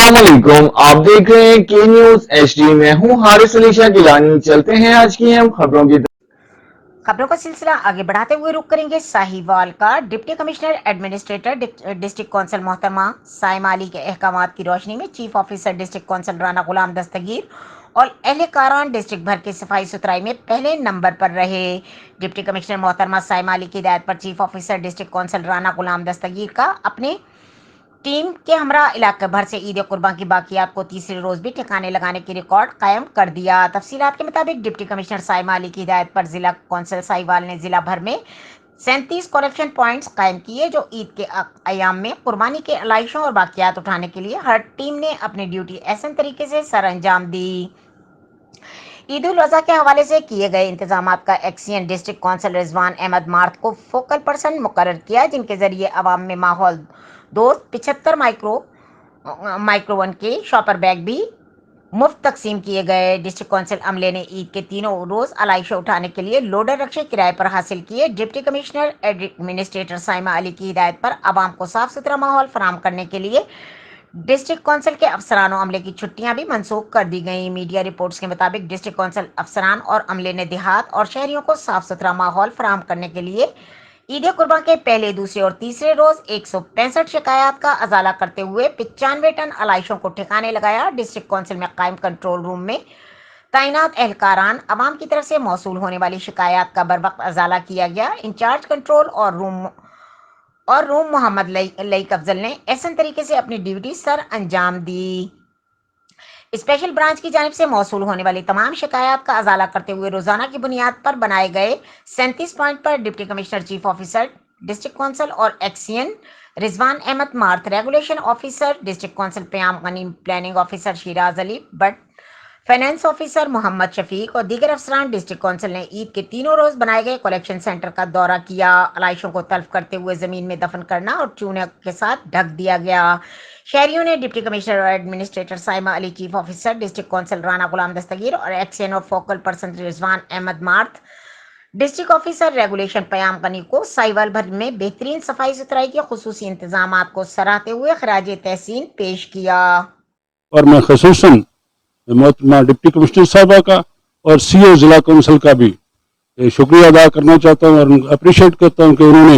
अस्सलाम वालेकुम, आप देख रहे हैं के न्यूज HD। मैं हूं हारिस अली शाह गिलानी। चलते हैं आज की हम खबरों की खबरों का सिलसिला आगे बढ़ाते हुए रुक करेंगे साहिवाल का। Deputy commissioner administrator district council मोहतरमा साइमा अली के अहकामात की रोशनी में chief officer district council Rana Ghulam Dastgir और एहलकारान डिस्ट्रिक्ट भर के सफाई सुथराई में पहले नंबर पर रहे। डिप्टी कमिश्नर मोहतरमा साइमा अली की हिदायत पर chief officer district council Rana Ghulam Dastgir का अपने टीम के हमरा इलाके भर से ईद कुर्बान की बाकियात को तीसरे रोज भी ठिकाने लगाने की रिकॉर्ड कायम कर दिया। तफसीलात के मुताबिक डिप्टी कमिश्नर साइमा अली की हिदायत पर जिला कौंसल साहिवाल ने जिला भर में 37 कलेक्शन पॉइंट्स कायम किए, जो ईद के अयाम में कुर्बानी के अलाइशों और बाकियात उठाने के लिए हर टीम ने अपनी ड्यूटी एहसन तरीके से सर अंजाम दी। ईद उल अजहा के हवाले से किए गए इंतजाम का XEN district council Rizwan Ahmad Marth को फोकल पर्सन मुकर्रर किया, जिनके जरिए अवाम में माहौल दोस्त 75 माइक्रोवन के शॉपर बैग भी मुफ्त तकसीम किए गए। डिस्ट्रिक्ट कौंसिल अमले ने ईद के तीनों रोज अलाइशा उठाने के लिए लोडर रक्शे किराए पर हासिल किए। Deputy commissioner administrator Saima Ali की हिदायत पर आवाम को साफ सुथरा माहौल फराहम करने के लिए डिस्ट्रिक्ट कौंसिल के अफसरान और अमले की छुट्टियां भी मनसूख कर दी गई। मीडिया रिपोर्ट्स के मुताबिक डिस्ट्रिक्ट कौंसिल अफसरान और अमले ने देहात और शहरियों को साफ सुथरा माहौल फराहम करने के लिए ईद कुर्बान के पहले, दूसरे और तीसरे रोज 165 शिकायत का अजाला करते हुए 95 टन अलाइशों को ठिकाने लगाया। डिस्ट्रिक्ट कौंसिल में कायम कंट्रोल रूम में तैनात एहलकारान अवाम की तरफ से मौसूल होने वाली शिकायत का बर वक्त अजाला किया गया। इंचार्ज कंट्रोल और रूम मोहम्मद लईक अफजल ने एहसन तरीके से अपनी ड्यूटी सर अंजाम दी। स्पेशल ब्रांच की जानिब से मौसूल होने वाली तमाम शिकायत का अजाला करते हुए रोजाना की बुनियाद पर बनाए गए 37 पॉइंट पर deputy commissioner chief officer district council और XEN Rizwan Ahmad Marth, regulation officer district council Payam Gani, planning officer Shiraz Ali Butt, finance officer Muhammad Shafiq और दीगर अफसरान डिस्ट्रिक्ट कौंसिल ने ईद के तीनों रोज बनाए गए कलेक्शन सेंटर का दौरा किया। अलाइशों को तल्फ करते हुए जमीन में दफन करना और चूने के साथ ढक दिया गया। शहरियों ने डिप्टी कमिश्नर और administrator Saima Ali, chief officer district council Rana Ghulam Dastgir और एक्सियन और focal person Rizwan Ahmad Marth, district officer regulation Payam Gani को साहिवाल भर में बेहतरीन सफाई सुथराई के खुसूसी इंतजाम को सराहते हुए खराज तहसीन पेश किया। और मैं खसूसन मोहतरमा डिप्टी कमिश्नर साहबा का और सीओ जिला कौंसिल का भी शुक्रिया अदा करना चाहता हूँ और अप्रिशिएट करता हूँ कि उन्होंने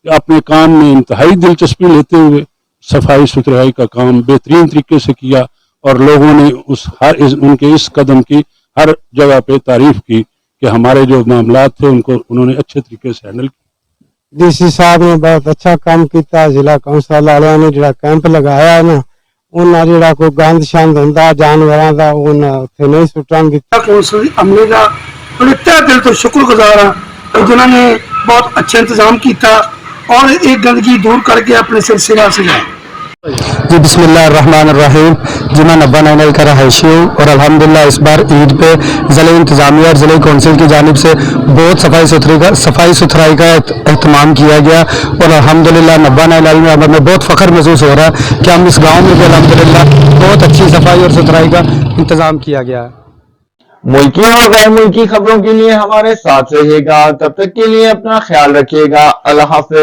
अपने काम में इंतहाई दिलचस्पी लेते हुए सफाई सुथराई का काम बेहतरीन तरीके से किया और लोगों ने उनके इस कदम की हर जगह पे तारीफ की कि हमारे जो मामलात थे उनको उन्होंने अच्छे तरीके से हैंडल किया। डीसी साहब ने बहुत अच्छा काम किया। जिला कौंसल वालों ने जो कैंप लगाया है ना, उन्हें जो कोई गंद शंद होंदा जानवरों का उन्हें नहीं सुटन दिता। कौंसल अमले का बड़े तहे दिल तो शुक्रगुजार हाँ जिन्होंने बहुत अच्छा इंतजाम किया और एक गंदगी दूर करके अपने सिलसिला से जाए। जी बिस्मिल्लाहिर्रहमानिर्रहीम। जी मैं नब्बा नैनल का रहायशी हूँ और अल्हम्दुलिल्लाह इस बार ईद पे ज़िले इंतज़ामिया और ज़िले कौंसिल की जानिब से बहुत सफाई सुथराई का एहतमाम किया गया और अल्हम्दुलिल्लाह नब्बा नैनल में हमें बहुत फ़ख्र महसूस हो रहा है कि हम इस गाँव में भी अल्हम्दुलिल्लाह बहुत अच्छी सफाई और सुथराई का इंतज़ाम किया गया है। मुल्की और गैर मुल्की खबरों के लिए हमारे साथ रहिएगा। तब तक के लिए अपना ख्याल रखिएगा। अल्लाह हाफ़िज़।